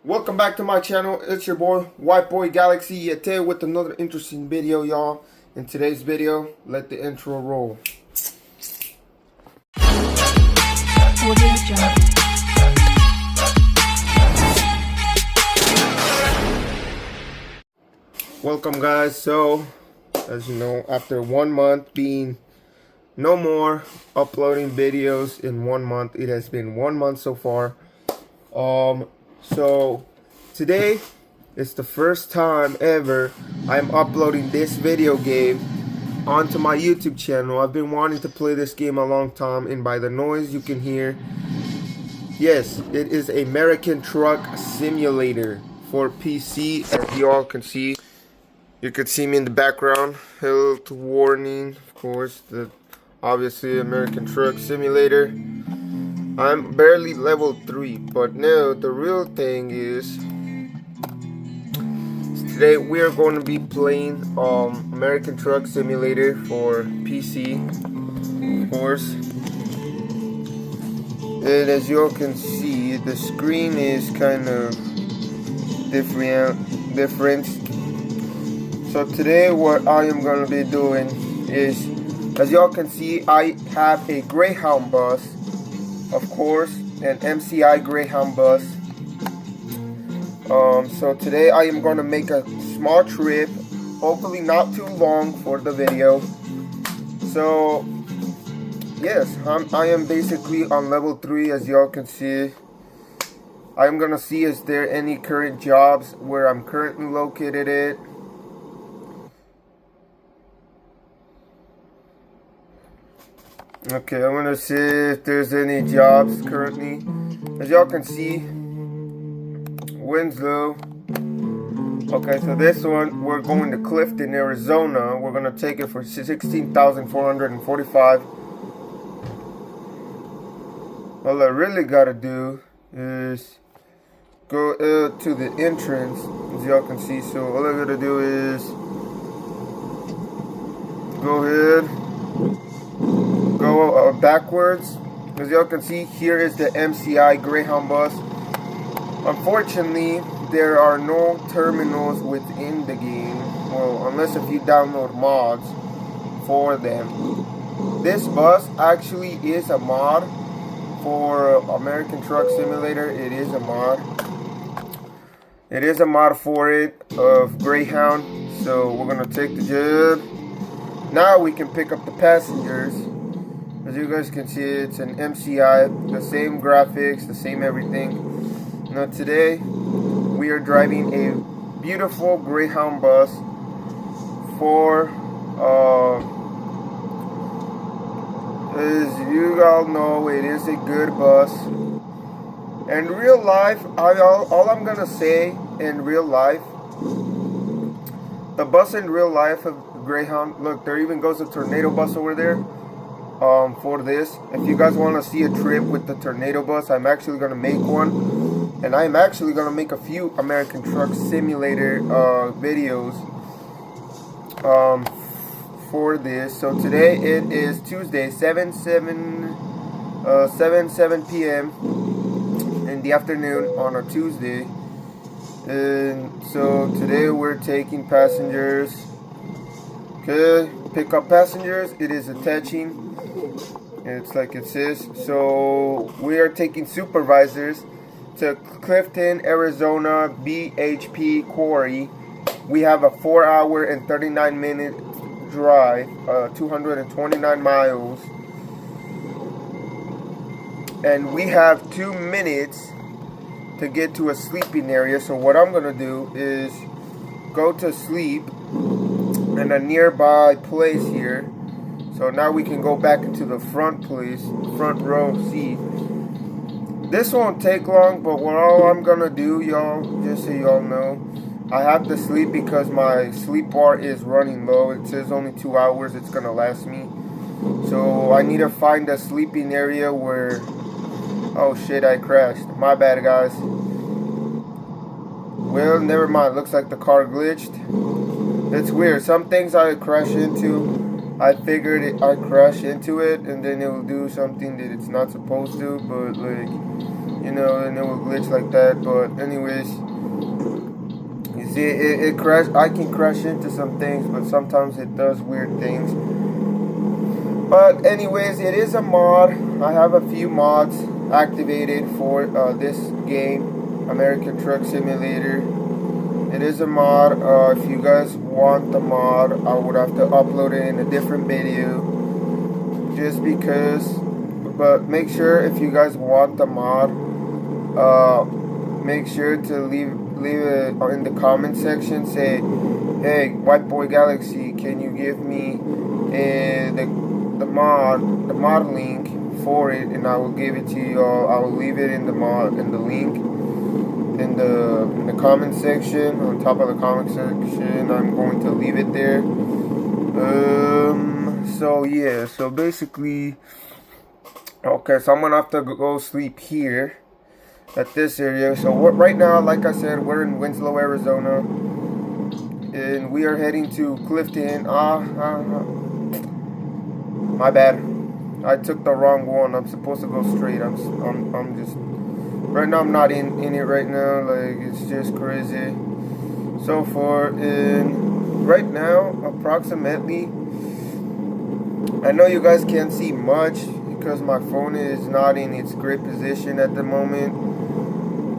Welcome back to my channel. It's your boy White Boy Galaxy yet today with another interesting video, y'all. In today's video, let the intro roll. Welcome, guys. So as you know, after 1 month being no more uploading videos in 1 month, it has been 1 month so far. So today is the first time ever I'm uploading this video game onto my YouTube channel. I've been wanting to play this game a long time, and by the noise you can hear, yes, it is American Truck Simulator for PC. As you all can see, you can see me in the background. Health warning, of course, the obviously American Truck Simulator. I'm barely level 3, but no, the real thing is today we are going to be playing American Truck Simulator for PC, of course. And as you all can see, the screen is kind of different. So today what I am going to be doing is, as y'all can see, I have a Greyhound bus, of course, an MCI Greyhound bus. So today I am going to make a small trip, hopefully not too long for the video. So yes, I am basically on level 3, as y'all can see. I'm going to see is there any current jobs where I'm currently located at. Okay, I'm gonna see if there's any jobs currently. As y'all can see, Winslow. Okay, so this one, we're going to Clifton, Arizona. We're gonna take it for $16,445. All I really gotta do is go to the entrance, as y'all can see. So all I gotta do is go ahead. Go backwards. As y'all can see, here is the MCI Greyhound bus. Unfortunately, there are no terminals within the game, well, unless if you download mods for them. This bus actually is a mod for American Truck Simulator. It is a mod. It is a mod for it of Greyhound. So we're gonna take the job. Now we can pick up the passengers. As you guys can see, it's an MCI, the same graphics, the same everything. Now today, we are driving a beautiful Greyhound bus for, as you all know, it is a good bus. In real life, all I'm gonna say in real life, the bus in real life of Greyhound, look, there even goes a tornado bus over there. For this, if you guys want to see a trip with the tornado bus, I'm actually going to make one, and I'm actually going to make a few American Truck Simulator videos for this. So today it is Tuesday, 7 p.m. in the afternoon on a Tuesday, and so today we're taking passengers. Okay, pick up passengers. It is attaching. It's like it says. So we are taking supervisors to Clifton, Arizona BHP quarry. We have a 4-hour and 39-minute drive, 229 miles, and we have 2 minutes to get to a sleeping area. So what I'm gonna do is go to sleep in a nearby place here. So now we can go back into the front row seat. This won't take long, but what all I'm gonna do, y'all, just so y'all know, I have to sleep because my sleep bar is running low. It says only 2 hours it's gonna last me. So I need to find a sleeping area where, oh shit, I crashed. My bad, guys. Well, never mind. Looks like the car glitched. It's weird. Some things I crash into, I figured I crash into it and then it will do something that it's not supposed to. But like, you know, and it will glitch like that. But anyways, you see, it crash. I can crash into some things, but sometimes it does weird things. But anyways, it is a mod. I have a few mods activated for this game, American Truck Simulator. It is a mod. If you guys want the mod, I would have to upload it in a different video, just because. But make sure, if you guys want the mod, make sure to leave it in the comment section. Say, hey, White Boy Galaxy, can you give me the mod link for it, and I will give it to you all. I will leave it in the link in the comment section, on top of the comment section. I'm going to leave it there. So yeah, so basically, okay, so I'm gonna have to go sleep here at this area. So right now, like I said, we're in Winslow, Arizona, and we are heading to Clifton. My bad, I took the wrong one. I'm supposed to go straight. I'm just right now. I'm not in it right now. Like, it's just crazy. So far, in right now, approximately, I know you guys can't see much because my phone is not in its great position at the moment.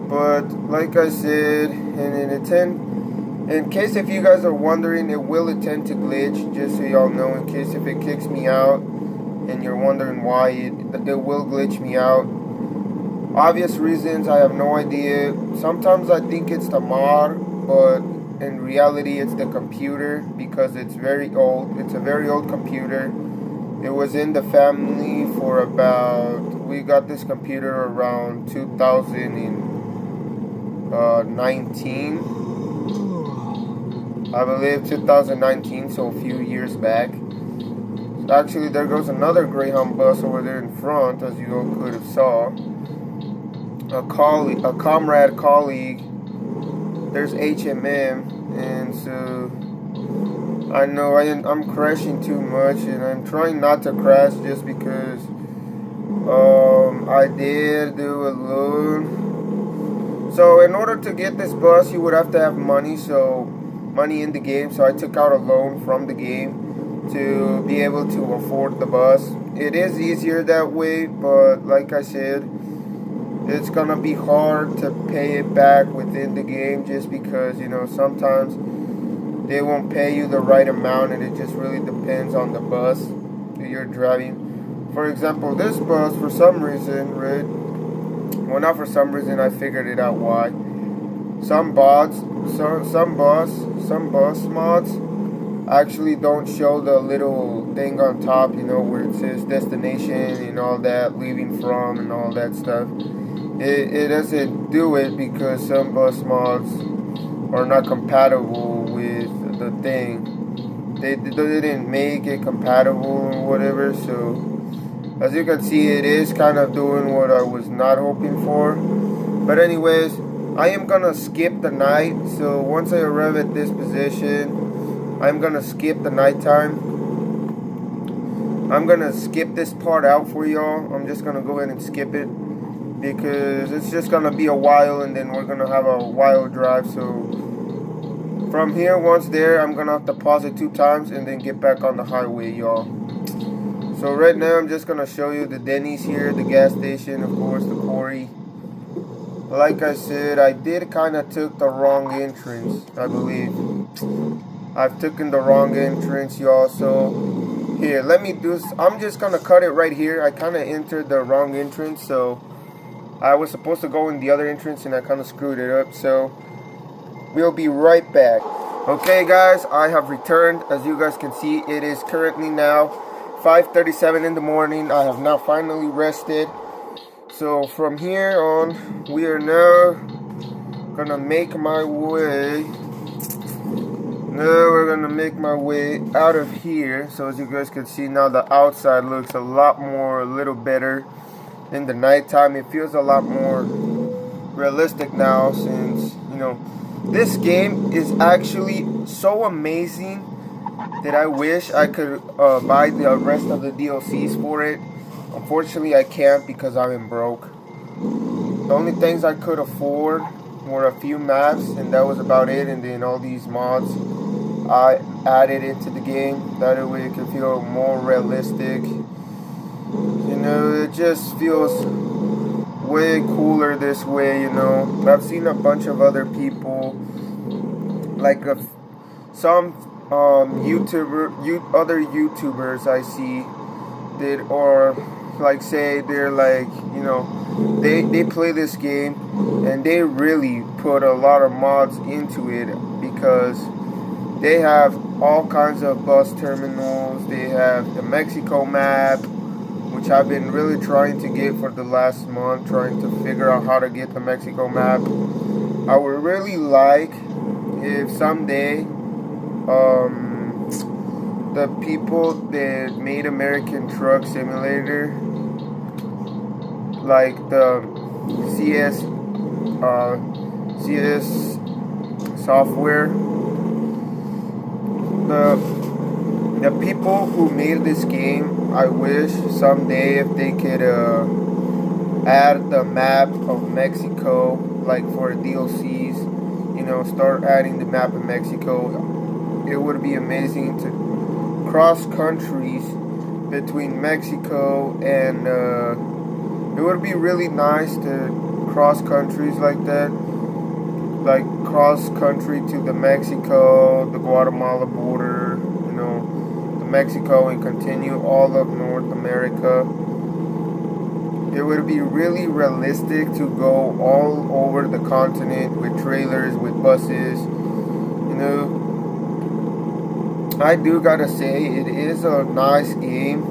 But like I said, in case if you guys are wondering, it will tend to glitch, just so y'all know, in case if it kicks me out and you're wondering why it will glitch me out. Obvious reasons, I have no idea. Sometimes I think it's the mod, but in reality it's the computer, because it's very old. It's a very old computer. It was in the family for about, we got this computer around 2019. I believe 2019, so a few years back. Actually, there goes another Greyhound bus over there in front, as you all could have saw. A colleague. There's HMM, and so I know I'm crashing too much, and I'm trying not to crash just because I did do a loan. So in order to get this bus, you would have to have money in the game. So I took out a loan from the game to be able to afford the bus. It is easier that way, but like I said, it's gonna be hard to pay it back within the game, just because, you know, sometimes they won't pay you the right amount, and it just really depends on the bus that you're driving. For example, this bus, for some reason, right? Well, not for some reason, I figured it out why. Some bus mods actually don't show the little thing on top, you know, where it says destination and all that, leaving from and all that stuff. It doesn't do it because some bus mods are not compatible with the thing. They didn't make it compatible or whatever. So as you can see, it is kind of doing what I was not hoping for. But anyways, I am gonna skip the night. So once I arrive at this position, I'm gonna skip the nighttime. I'm gonna skip this part out for y'all. I'm just gonna go ahead and skip it, because it's just gonna be a while, and then we're gonna have a wild drive. So from here, once there, I'm gonna have to pause it 2 times and then get back on the highway, y'all. So right now, I'm just gonna show you the Denny's here, the gas station, of course, the quarry. Like I said, I did kind of took the wrong entrance, I believe. I've taken the wrong entrance, y'all. So here, let me do. I'm just gonna cut it right here. I kind of entered the wrong entrance, so I was supposed to go in the other entrance, and I kind of screwed it up. So we'll be right back. Okay, guys, I have returned. As you guys can see, it is currently now 5:37 in the morning. I have now finally rested. So from here on, we are now gonna make my way. Now we're gonna make my way out of here. So as you guys can see now, the outside looks a little better in the nighttime. It feels a lot more realistic now, since, you know, this game is actually so amazing that I wish I could buy the rest of the DLCs for it. Unfortunately, I can't because I'm broke. The only things I could afford were a few maps, and that was about it. And then all these mods I added into the game. That way it could feel more realistic. You know, it just feels way cooler this way, you know. I've seen a bunch of other people, like some other YouTubers I see that, or like say they're like, you know, they play this game and they really put a lot of mods into it, because they have all kinds of bus terminals. They have the Mexico map, which I've been really trying to get for the last month, trying to figure out how to get the Mexico map. I would really like if someday the people that made American Truck Simulator, like the CS software, the people who made this game, I wish someday if they could add the map of Mexico, like for DLCs, you know, start adding the map of Mexico. It would be amazing to cross countries between Mexico and it would be really nice to cross countries like that, like cross country to the Mexico, the Guatemala border, you know, the Mexico, and continue all of North America. It would be really realistic to go all over the continent with trailers, with buses, you know. I do gotta say, it is a nice game.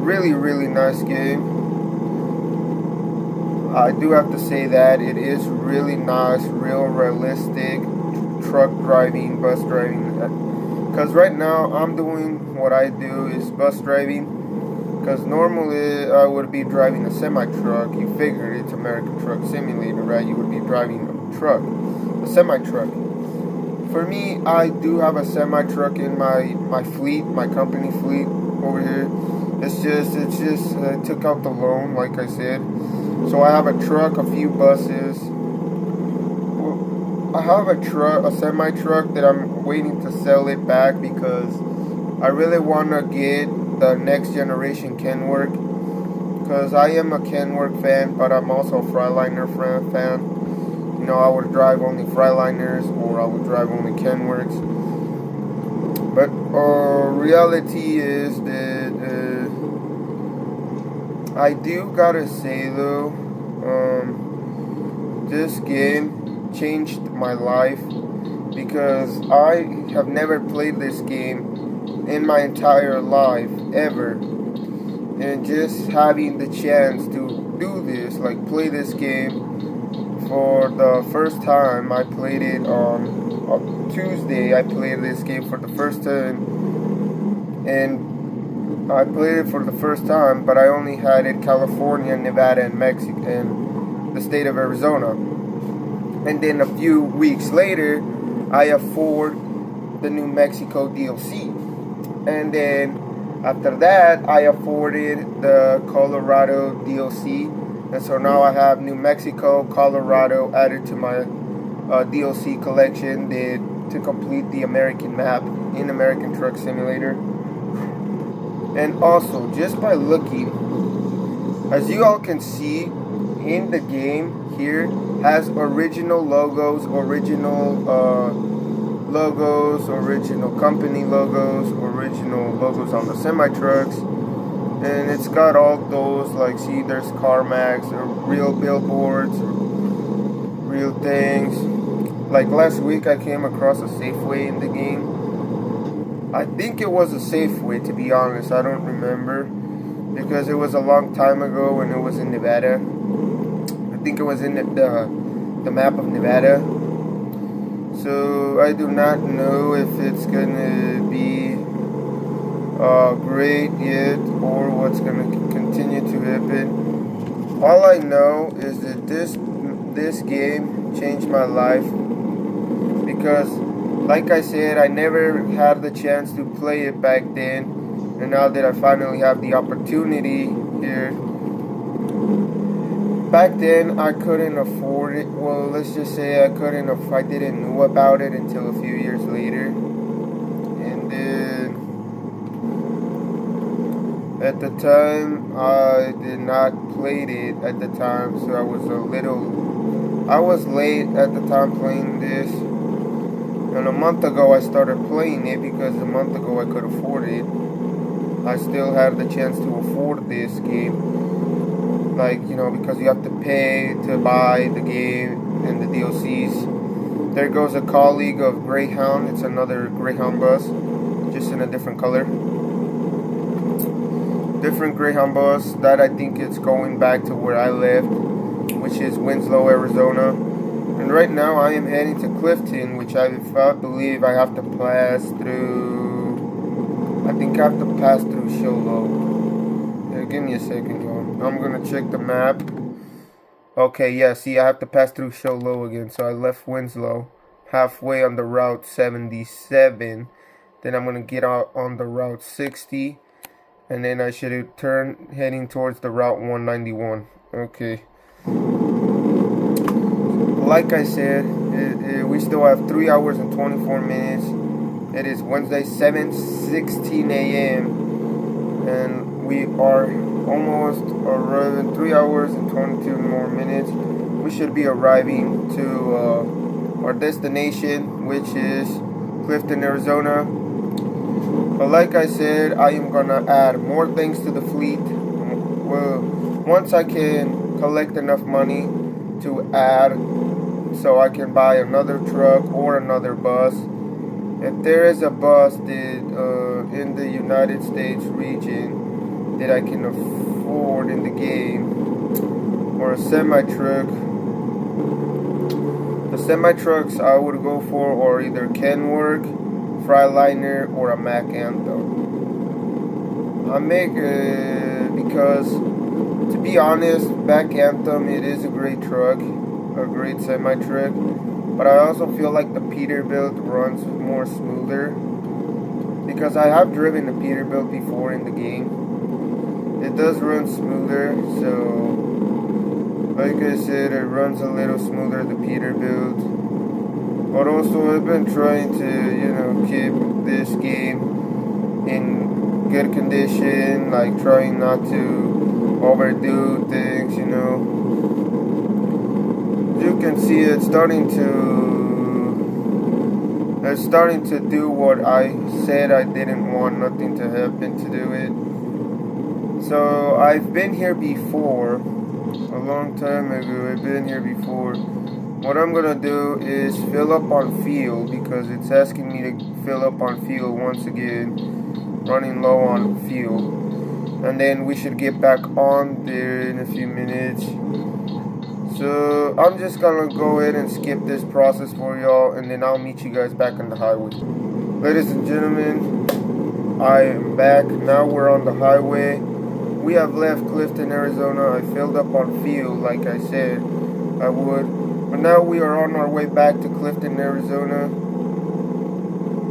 Really, really nice game. I do have to say that it is really nice, real realistic truck driving, bus driving. Because right now I'm doing what I do is bus driving. Because normally I would be driving a semi-truck. You figure it's American Truck Simulator, right? You would be driving a truck, a semi-truck. For me, I do have a semi-truck in my fleet, my company fleet over here. It's just I took out the loan, like I said. So I have a truck, a few buses. I have a semi-truck that I'm waiting to sell it back, because I really want to get the next generation Kenworth, because I am a Kenworth fan, but I'm also a Freightliner fan. You know, I would drive only Freightliners, or I would drive only Kenworths. But reality is that I do gotta say though, this game changed my life, because I have never played this game in my entire life, ever. And just having the chance to do this, like play this game for the first time, I played it on Tuesday. I played this game for the first time, and I played it for the first time, but I only had it California, Nevada, and Mexico, and the state of Arizona. And then a few weeks later, I afford the New Mexico DLC. And then after that, I afforded the Colorado DLC. And so now I have New Mexico, Colorado added to my DLC collection to complete the American map in American Truck Simulator. And also, just by looking, as you all can see, in the game here has original logos, original company logos, original logos on the semi-trucks. And it's got all those, like, see, there's CarMax, or real billboards, real things. Like last week I came across a Safeway in the game. I think it was a Safeway, to be honest. I don't remember, because it was a long time ago when it was in Nevada. I think it was in the map of Nevada. So I do not know if it's gonna be great yet, or what's gonna continue to happen. All I know is that this game changed my life, because like I said, I never had the chance to play it back then, and now that I finally have the opportunity here, back then I couldn't afford it. Well, let's just say I didn't know about it until a few years later. And then at the time I did not play it at the time, so I was late at the time playing this. And a month ago I started playing it because a month ago I could afford it. I still had the chance to afford this game. Like, because you have to pay to buy the game and the DLCs. There goes a colleague of Greyhound. It's another Greyhound bus, just in a different color. Different Greyhound bus that I think it's going back to where I lived, which is Winslow, Arizona. And right now I am heading to Clifton, which I believe I have to pass through. I think I have to pass through Sholo. Give me a second, y'all. I'm gonna check the map. Okay, yeah, see, I have to pass through Sholo again. So I left Winslow halfway on the Route 77. Then I'm gonna get out on the Route 60. And then I should turn heading towards the Route 191. Okay. Like I said, we still have 3 hours and 24 minutes. It is Wednesday, 7:16 a.m. And we are almost arriving. 3 hours and 22 more minutes. We should be arriving to our destination, which is Clifton, Arizona. But like I said, I am gonna add more things to the fleet. Well, once I can collect enough money to add, so I can buy another truck or another bus. If there is a bus in the United States region that I can afford in the game, or a semi-truck, the semi-trucks I would go for are either Kenworth, Freightliner, or a Mack Anthem. I make because, to be honest, Mack Anthem, it is a great truck, a great semi-truck, but I also feel like the Peterbilt runs more smoother, because I have driven the Peterbilt before in the game. It does run smoother, so like I said, it runs a little smoother, the Peterbilt. But also I've been trying to, keep this game in good condition, like trying not to overdo things, You can see it's starting to do what I said I didn't want nothing to happen to do it. So I've been here before, a long time ago. I've been here before. What I'm gonna do is fill up on fuel, because it's asking me to fill up on fuel once again, running low on fuel. And then we should get back on there in a few minutes. So I'm just gonna go ahead and skip this process for y'all, and then I'll meet you guys back on the highway. Ladies and gentlemen, I am back. Now we're on the highway. We have left Clifton, Arizona. I filled up on fuel like I said I would. But now we are on our way back to Clifton, Arizona.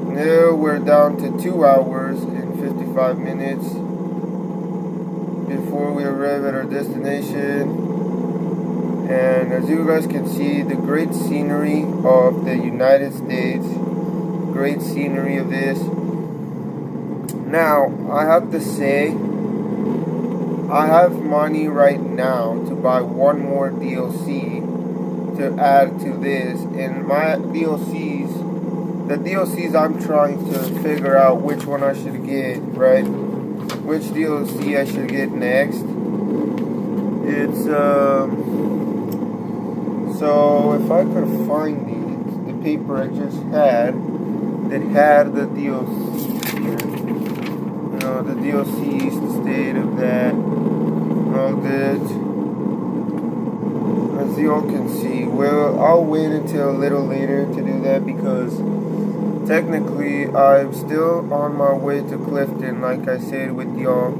Now we're down to 2 hours and 55 minutes before we arrive at our destination. And as you guys can see, the great scenery of the United States, great scenery of this. Now, I have to say, I have money right now to buy one more DLC to add to this. And my DLCs, the DLCs I'm trying to figure out which one I should get, right? Which DLC I should get next. It's, so if I could find the paper I just had that had the DLC here. The DLCs, the state of that, all that. As you all can see, well, I'll wait until a little later to do that, because technically I'm still on my way to Clifton, like I said with y'all.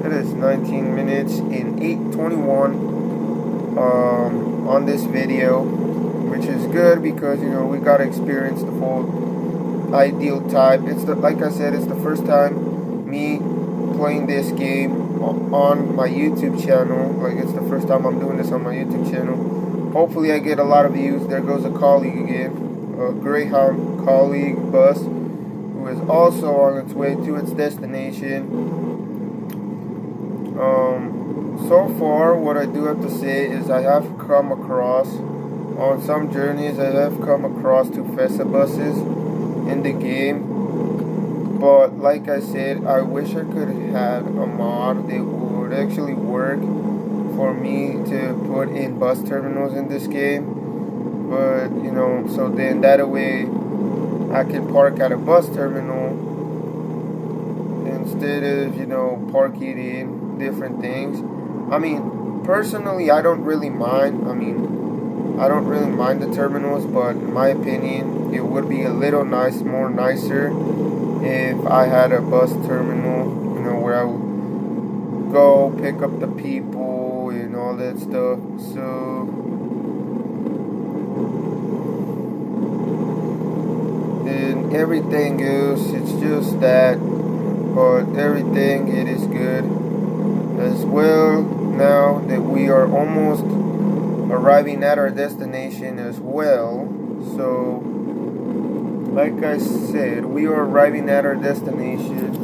It is 19 minutes and 8:21 on this video, which is good because we got to experience the full ideal type. Like I said, it's the first time me playing this game on my YouTube channel. Like, it's the first time I'm doing this on my YouTube channel. Hopefully I get a lot of views. There goes a colleague again, a greyhound colleague bus, who is also on its way to its destination. So far, what I do have to say is I have come across, on some journeys, I have come across Tufesa buses in the game. But like I said, I wish I could have had a mod that would actually work for me to put in bus terminals in this game. But, you know, so then that way I can park at a bus terminal instead of, you know, parking in different things. I mean, personally, I don't really mind. I don't really mind the terminals, but in my opinion, it would be a little more nicer if I had a bus terminal, you know, where I would go pick up the people and all that stuff. So, and everything else, it's just that, but everything, it is good as well. Now that we are almost arriving at our destination as well, so like I said, we are arriving at our destination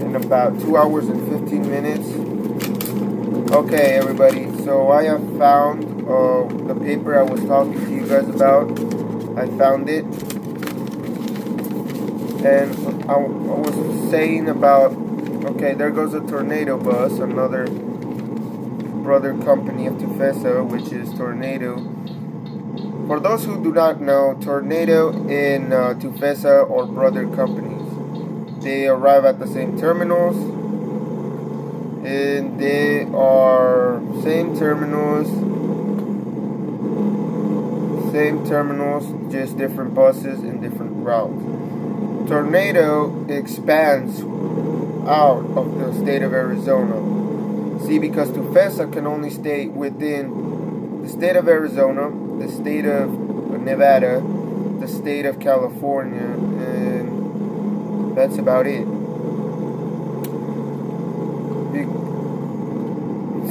in about 2 hours and 15 minutes. Okay, everybody, so I have found the paper I was talking to you guys about. I found it, and I was saying about, okay, there goes a Tornado bus, another brother company of Tufesa, which is Tornado. For those who do not know, Tornado and Tufesa are brother companies. They arrive at the same terminals, and they are same terminals, just different buses and different routes. Tornado expands out of the state of Arizona. See, because Tufesa can only stay within the state of Arizona, the state of Nevada, the state of California, and that's about it.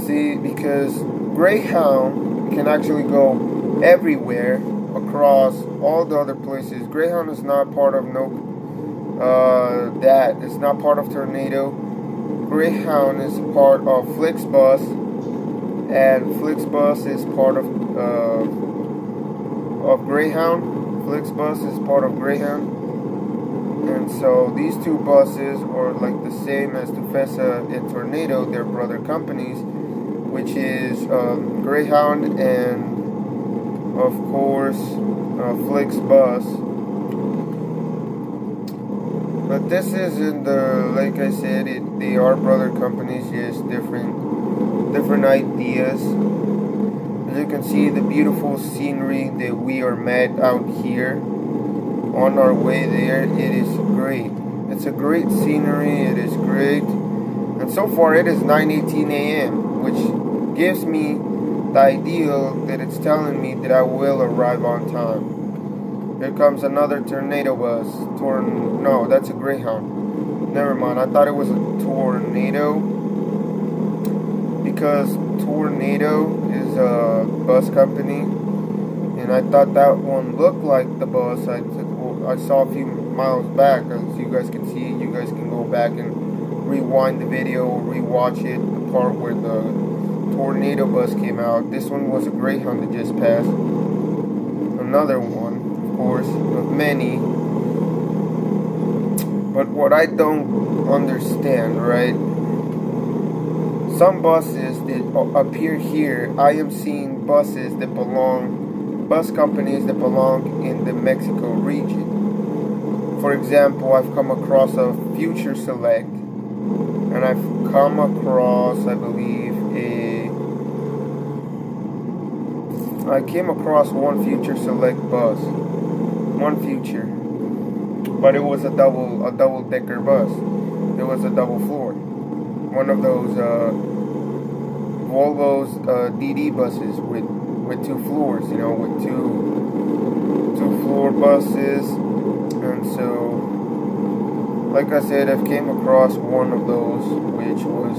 See, because Greyhound can actually go everywhere across all the other places. Greyhound is not part of it's not part of Tornado. Greyhound is part of Flixbus, and Flixbus is part of Greyhound. Flixbus is part of Greyhound, and so these two buses are like the same as Tufesa and Tornado. They're brother companies, which is Greyhound and of course Flixbus. But this isn't like I said, they are brother companies, just different ideas. As you can see, the beautiful scenery that we are met out here on our way there, it is great. It's a great scenery, it is great. And so far it is 9:18 a.m., which gives me the ideal that it's telling me that I will arrive on time. Here comes another Tornado bus. No, that's a Greyhound. Never mind, I thought it was a Tornado, because Tornado is a bus company, and I thought that one looked like the bus I saw a few miles back. As you guys can see, you guys can go back and rewind the video or rewatch it, the part where the Tornado bus came out. This one was a Greyhound that just passed. Another one, of course, of many. But what I don't understand, right? Some buses that appear here, I am seeing bus companies that belong in the Mexico region. For example, I've come across a Future Select, and I've come across, I came across one Future Select bus, but it was a double decker bus. It was a double floor, one of those Volvo's DD buses with two floors, you know, with two floor buses. And so like I said, I've came across one of those, which was,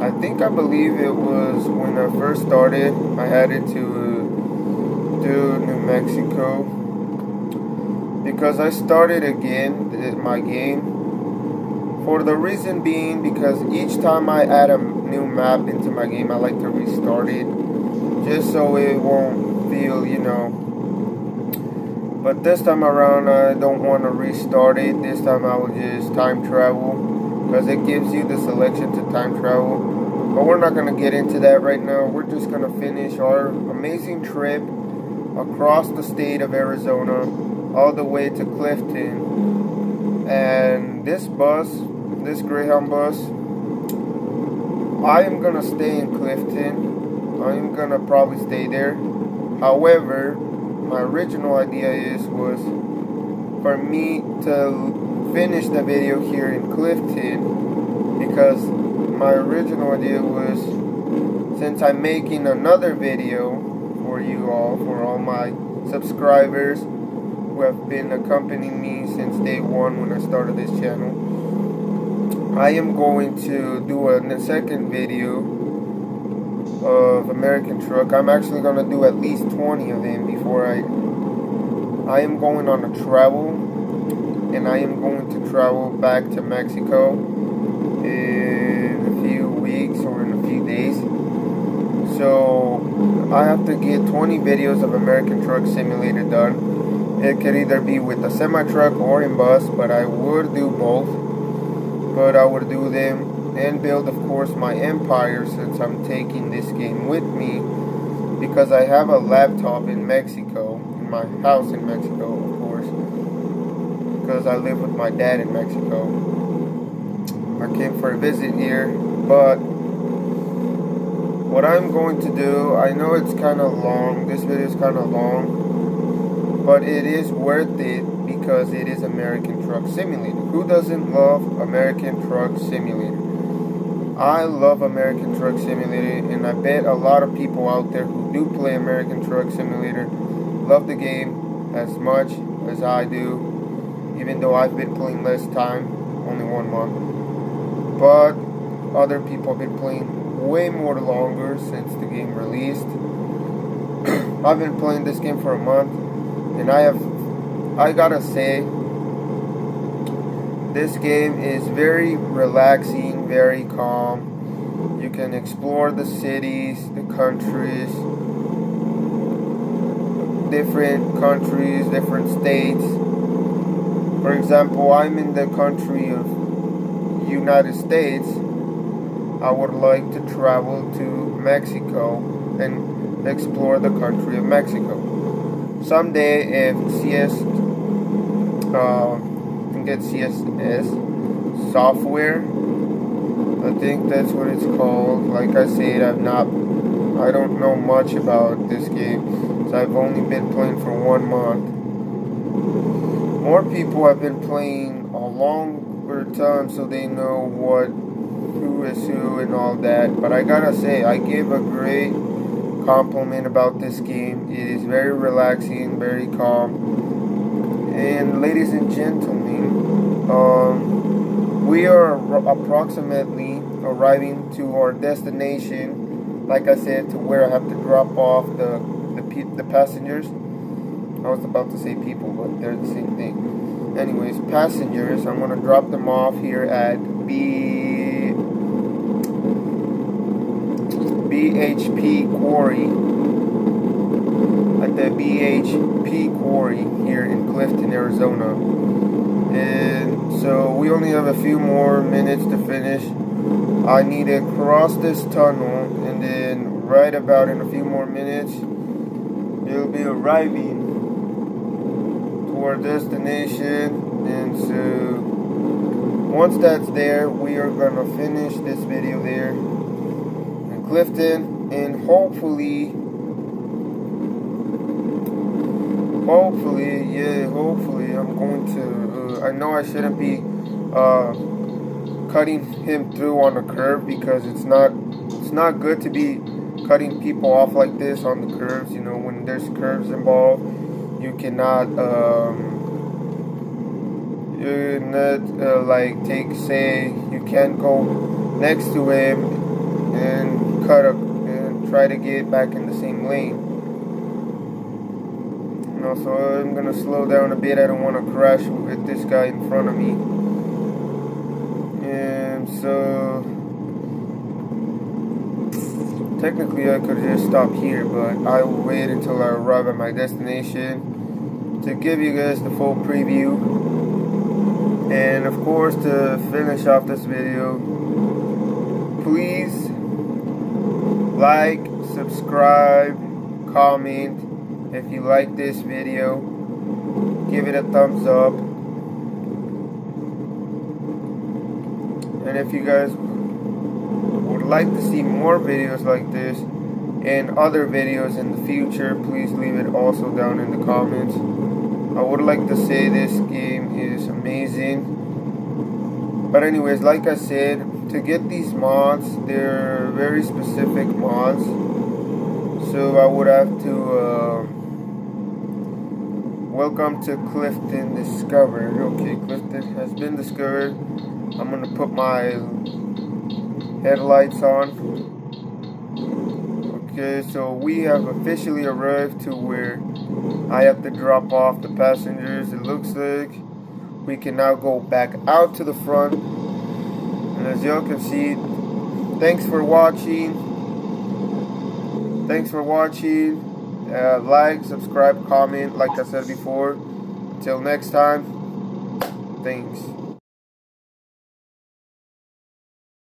I believe it was when I first started. I had it to do New Mexico, because I started again my game, for the reason being because each time I add a new map into my game, I like to restart it, just so it won't feel, but this time around, I don't want to restart it. This time I will just time travel, because it gives you the selection to time travel. But we're not going to get into that right now. We're just going to finish our amazing trip across the state of Arizona, all the way to Clifton. And this greyhound bus, I am going to stay in Clifton. I am going to probably stay there. However, my original idea was for me to finish the video here in Clifton, because my original idea was, since I'm making another video for you all, for all my subscribers who have been accompanying me since day one when I started this channel, I am going to do a second video of American truck. I'm actually going to do at least 20 of them before I am going on a travel, and I am going to travel back to Mexico in a few weeks or in a few days. So I have to get 20 videos of American Truck Simulator done. It could either be with a semi-truck or in bus, but I would do both. But I would do them and build, of course, my empire, since I'm taking this game with me, because I have a laptop in Mexico, in my house in Mexico, of course, because I live with my dad in Mexico. I came for a visit here, but what I'm going to do, I know it's kind of long, this video is kind of long, but it is worth it, because it is American Truck Simulator. Who doesn't love American Truck Simulator? I love American Truck Simulator, and I bet a lot of people out there who do play American Truck Simulator love the game as much as I do, even though I've been playing less time, only 1 month. But other people have been playing way more longer since the game released. I've been playing this game for a month, and I gotta say, this game is very relaxing, very calm. You can explore the cities, the countries, different states. For example, I'm in the country of United States. I would like to travel to Mexico and explore the country of Mexico. Someday, if get CSS software, I think that's what it's called. Like I said, I don't know much about this game, so I've only been playing for 1 month. More people have been playing a longer time, so they know who is who and all that. But I gotta say, I give a great compliment about this game. It is very relaxing, very calm. And ladies and gentlemen, we are approximately arriving to our destination. Like I said, to where I have to drop off the passengers. I was about to say people, but they're the same thing. Anyways, passengers, I'm gonna drop them off here at BHP Quarry. At the BHP Quarry here in Clifton, Arizona. And so we only have a few more minutes to finish. I need to cross this tunnel, and then right about in a few more minutes, it'll be arriving to our destination. And so once that's there, we are gonna finish this video there in Clifton, and hopefully I'm going to, I know I shouldn't be cutting him through on a curve, because it's not good to be cutting people off like this on the curves. You know, when there's curves involved, you cannot You're not like say you can't go next to him and and try to get back in the same lane. So I'm gonna slow down a bit. I don't want to crash with this guy in front of me. And so technically I could just stop here, but I will wait until I arrive at my destination to give you guys the full preview. And of course, to finish off this video, please like, subscribe, comment. If you like this video, give it a thumbs up. And if you guys would like to see more videos like this and other videos in the future, please leave it also down in the comments. I would like to say this game is amazing. But anyways, like I said, to get these mods, they're very specific mods. So I would have to welcome to Clifton discovered. Okay, Clifton has been discovered. I'm gonna put my headlights on. Okay, so we have officially arrived to where I have to drop off the passengers. It looks like we can now go back out to the front. And as y'all can see, thanks for watching. Like, subscribe, comment, like I said before. Until next time, thanks.